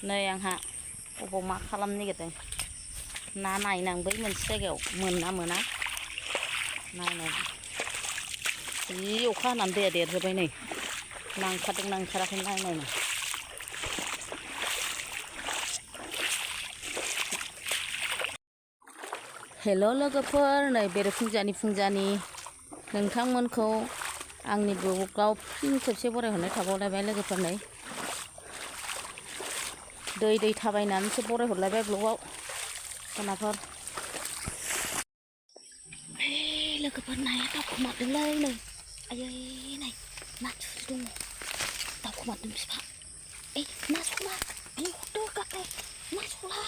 नै आंहा अबाव मा खालामनो नागिरदों ना नायनां बै मोनसे जायगायाव मोना नायनां जि अखा हानानै दैया देरजोब्बाय नै ना ओंखारदोंना ओंखाराखै नायनां हेल' लोगोफोर नै बेरेफुंजानि नोंथांमोनखौ आंनि ब्लगाव फिन खेबसे बरायहरनाय थाबावलायबाय लोगोफोर नै दै थाबायनानैसो बरायहरलायबाय ब्लगाव खनाफोर लोगोफोर नाया दावखोमारदोंलै नै आयै नै नाथुर दङ दावखोमारदों बिफा ना सला आयौ हरदो गाखो ना सला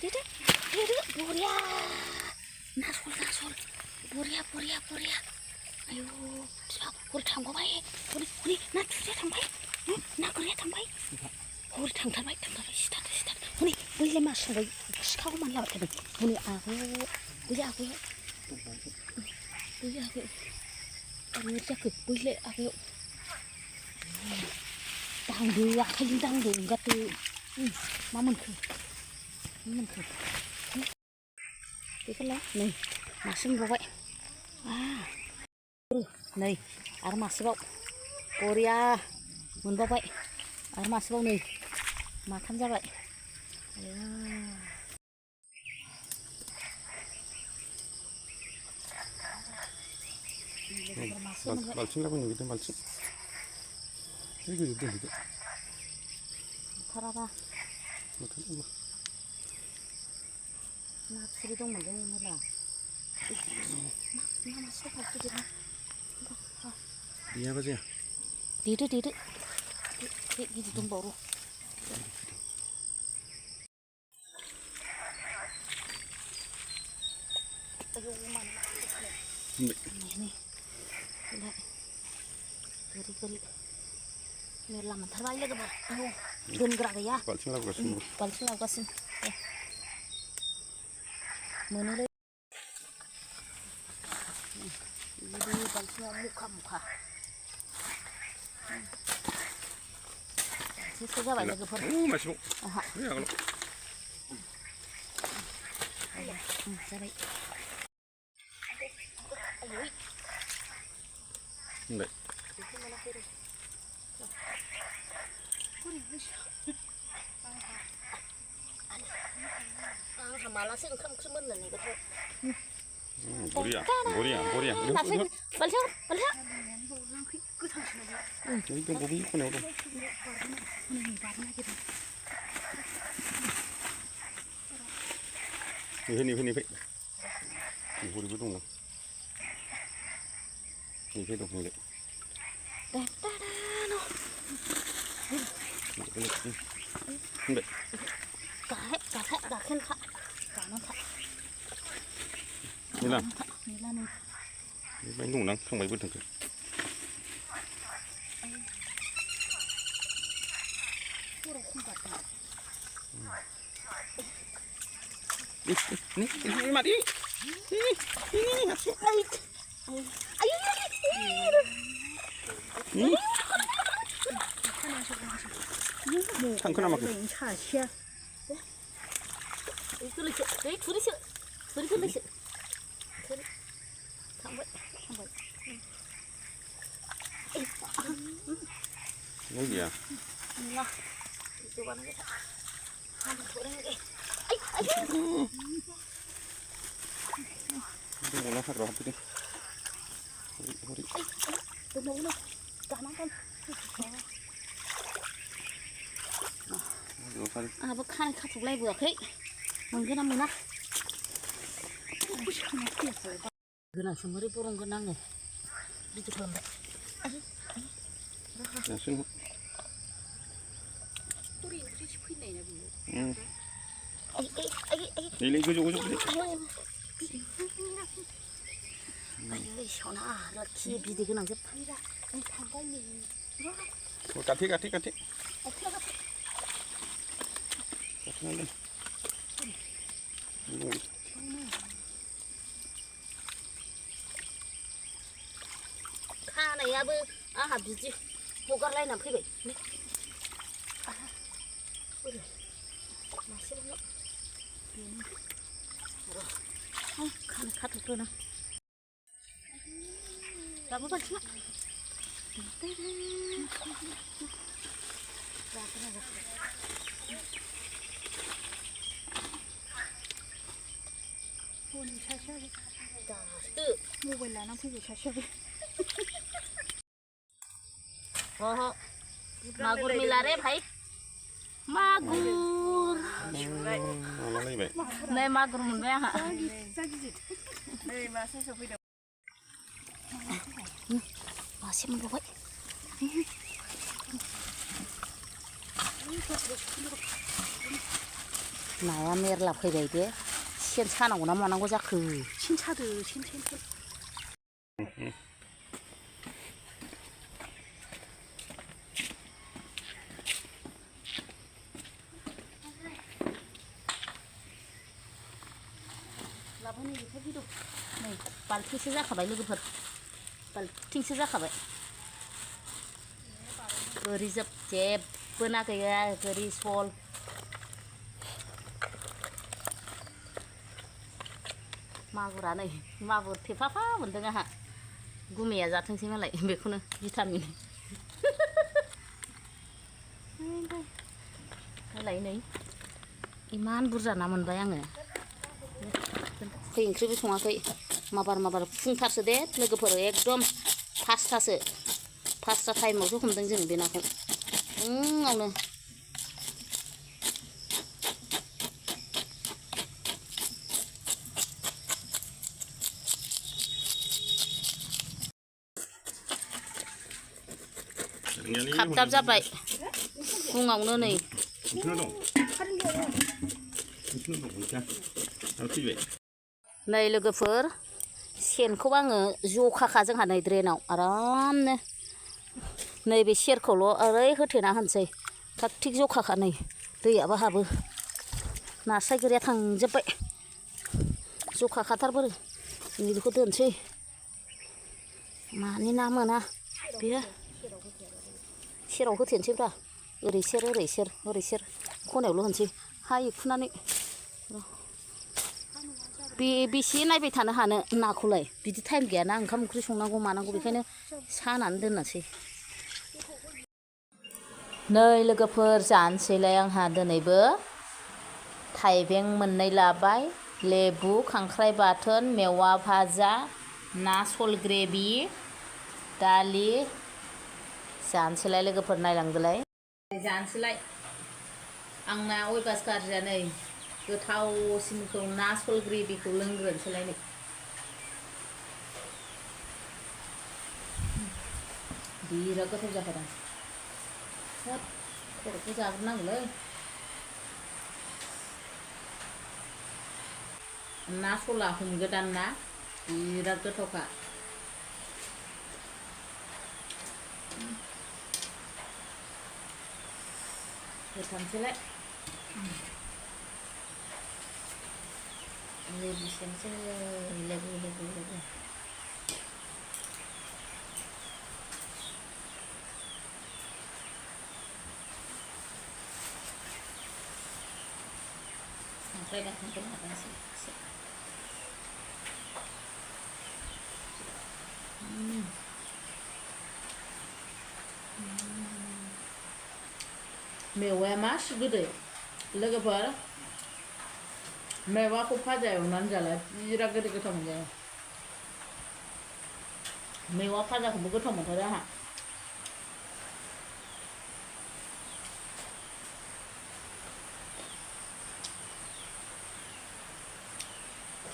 देदो बरिया ना सल बरिया आयौ बिफा हरै थांबाय हरै ना थुरिया थांबाय ना गोरिया थांबाय हरै थांथारबाय सिथारदो हनै बैलाय मा संबाय सिखाखौ मानो लाबाय थादों हनै आगैयाव ओरै जाखो बैलाय आगैयाव दांदो आखाइजों दांदो ओंगारदो मा मोनखो बेखौलाय नै मासे मोनबावबाय नै आरो मासेबाव बरिया मोनबावबाय आरो मासेबाव नै माथाम जाबाय बाल्थिं लाबोनो नागिरदों बाल्थिं दोनदो ओंखाराबा ना थुरि दंमोनलै मेरला ना मासे दं गिदिर गैयाबा जाया देदो गिदिर दंबावो गोरि मेरला मोनथारबाय लोगोफोर दोनग्रा गैया बाल्थिं लाबोगासिनो मोनोलै बिदि बाल्थिङाव मुखा एसेसो जाबाय लोगोफोर जाबाय आंहा मालासो ओंखाम ओंख्रि मोननो नागिरबाय बरिया बाल्थिं बबे खनायाव दं फैनिफ्राय हरैबो दङ बेनिफ्राय दं फैलाय गाखेनखा बेबायनो दंना थांबायबो थांखो mati थांखो नामा गैया Mau phát rồi đi. Bác khai khắc phục lại vừa thế. Mừng cái năm mừng năm. Cái này xong mới bông cái năng này. Đi chụp hình đấy. Dạ xin. Đi lấy cái chỗ đi. 아유, 시원하. 너 뒤에 비대 그냥 좀. 같이. खानायाबो आहा बिदि हगारलायना फैबाय 마시는 카트구나. 나무 받지 마. 폰이 샤샤리. 모바일 나나 보고 샤샤리. 어허. 마구र मिला रे भाई मागुर मालाय बाय नै मागुर मोनबाय आंहा मासे मोनबावबाय नाया मेरला फैबाय दे सेन सानांगौ ना मानांगौ जाखो सेन सादो सेन नै बाल्थिंसो जाखाबाय लोगोफोर बाल्थिंसो जाखाबाय गोरि जेबो ना गैया गोरि सल मागुरा नै मागुर थेफाफा मोनदों आंहा गुमैया जाथोंसै मालाय बेखौनो भिटामिन मालाय नै इमान बुरजा ना मोनबाय आङो खै ओंख्रिबो सङाखै माबार फुंथारसो दे लोगोफोर एकदम पासथा टाइमावसो हमदों जों बे नाखौ फुङावनो खाबदाब जाबाय फुङावनो नै नै लोगोफोर सेनखौ आङो जखाखा जोंहा नै ड्रेनाव आरामनो नैबे सेरखौल' ओरै होथेना होनोसै थाग थिग जखाखा नै दैयाबो हाबो नास्राय गोरिया थांजोब्बाय जखाखाथारबो जों बेखौ दोनसै मानि ना मोना बेयो सेराव होथेनोसैब्रा ओरै सेर खनायावल' होनोसै हा एखुनानै बेसे नायबाय थानो हानो नाखौलाय बिदि टाइम गैयाना ओंखाम ओंख्रि संनांगौ मानांगौ बेखायनो सानानै दोननोसै नै लोगोफोर जानोसैलाय आंहा दिनैबो थाइबें मोननै लाबाय लेबु खांख्राइ बाथोन मेवा भाजा ना सल ग्रेभि दालि जानोसैलाय लोगोफोर नायलांदोलाय जानोसैलाय आंना अयबास गाज्रिया नै गोथावसिनखौ ना सल ग्रेभिखौ लोंग्रोनोसैलाय नै बिराद गोथाव जाखादों हाब खर'खौ जाग्रोनांगौलै ना सला हमगोदान ना बिराद गोथावखा गोथावसैलाय लेबु सेनसै लेबु खांख्राइ बाथोनखौ लागासै एसे मेवाया मासि गोदै लोगोफोर मेवाखौ भाजा एवनानै जाला बिराद गोदै गोथाव मोनजायो मेवा भाजाखौबो गोथाव मोनथारो आंहा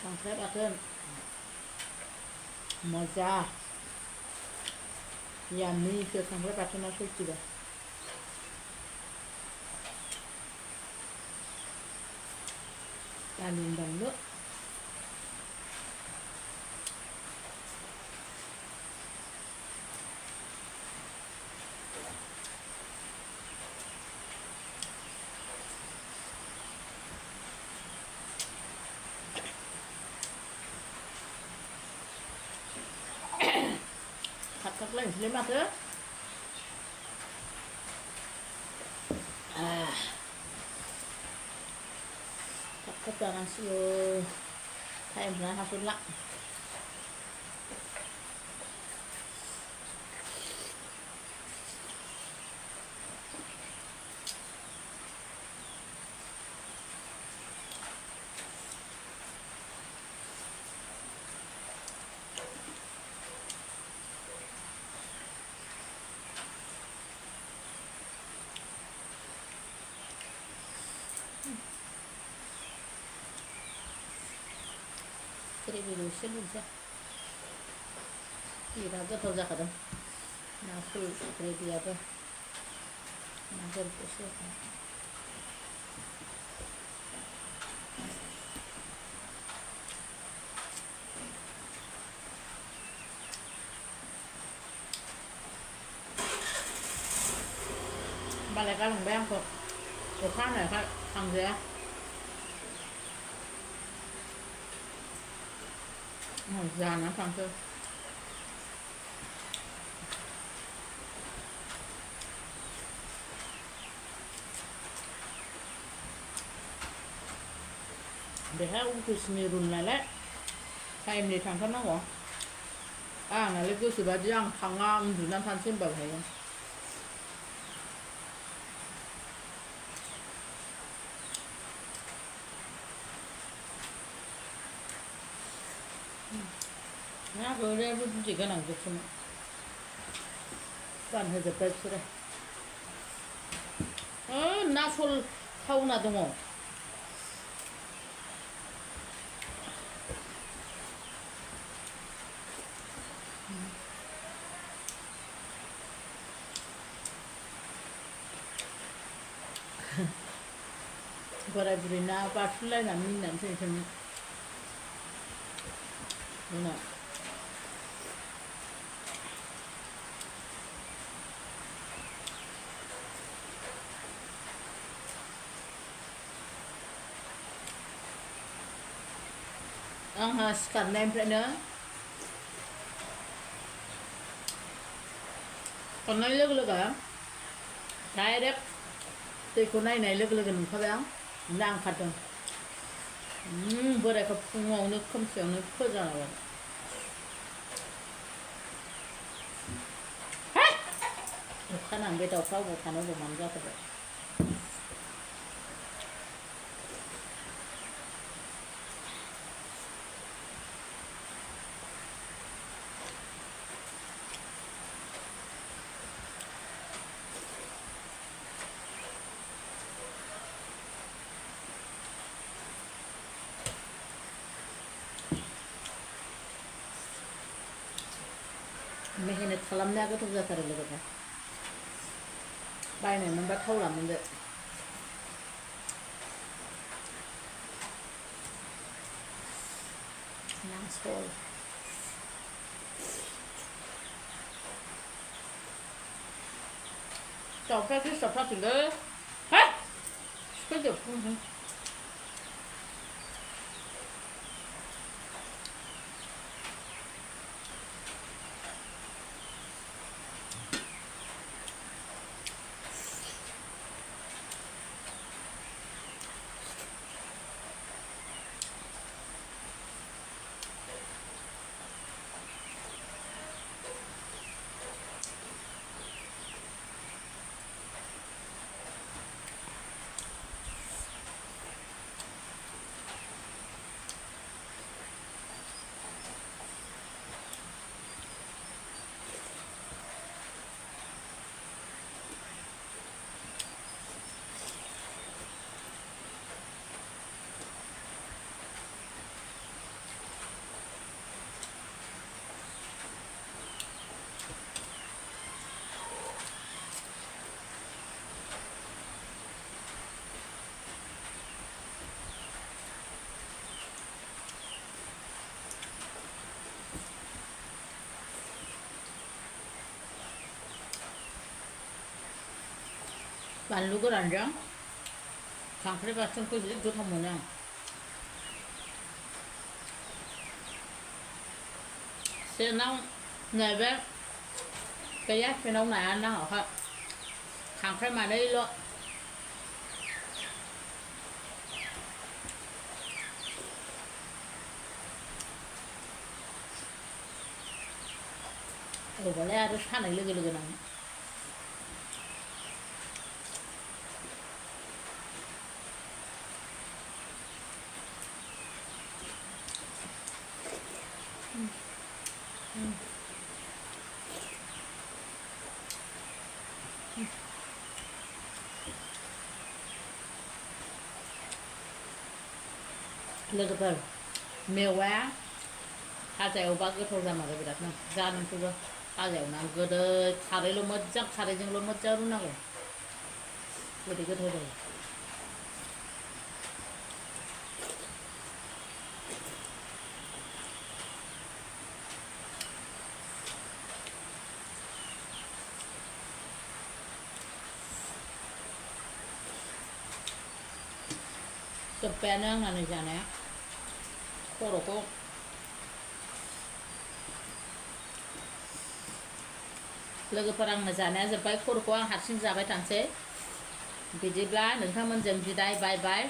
खांख्राइ बाथोन मजा याम्मीसो खांख्राइ बाथोना सयथिबा दालि बानलु थाबथाबलायनोसैलै माथो 걱정하시오. 타임을 하실라. 테레비를 실은지 이라도 더 작거든. 나술 그래비야도 나를 보세요. balai cá lồng beng của khác này khác thằng gì á già nó thằng chưa để hai ông cứ xin run lại đấy hai em đi thằng thân nó hả à là lấy cái sự bà giang thằng ngang từ năm tháng xin bảo này 야, 그래, 무슨 지가 안 좋구나. 깐 해서 뺐으래. 나 솔 하고 나도 뭐. Bara buri na patulai na min nan sai sai. Nuna. Ang scan name plate nữa. Còn nói lức à? Cái đấy. Thì con này lức gần không béo. Đang khát rồi. Bữa nay có ngon nước không xỉu nước khơi ra rồi. khả năng bây giờ sau một tháng nó vừa mắm ra rồi. मेहनत खालामनायाबो थ' जाथारो लोगोफोर बायनाय मोनबा थावला मोनदो नांसल 잡혀지 잡혀진데 해? 시끄럽게 없어 반죽을 안 줘? 강프레 같은 거 이거 다 뭐냐? Xe nông này bé cái giác xe nông này anh đang học không? Thằng phải mà đi luôn गोथावबालाय आरो सानाय लोगो लोगोनो लोगोफोर मेवाया भाजा एवबा गोथाव जामारो बिरादनो जा नोंसोरबो भाजा एवनानै गोदै खारैल' मोजां खारैजोंल' मोजां रुनांगौ गोदै गोथाव जायो जोब्बायानो आंना नै जानाया खर'खौ लोगोफोर आंना जानाया जोब्बाय खर'खौ आं हारसिं जाबाय थानोसै बिदिब्ला नोंथांमोनजों बिदाय बाय बाय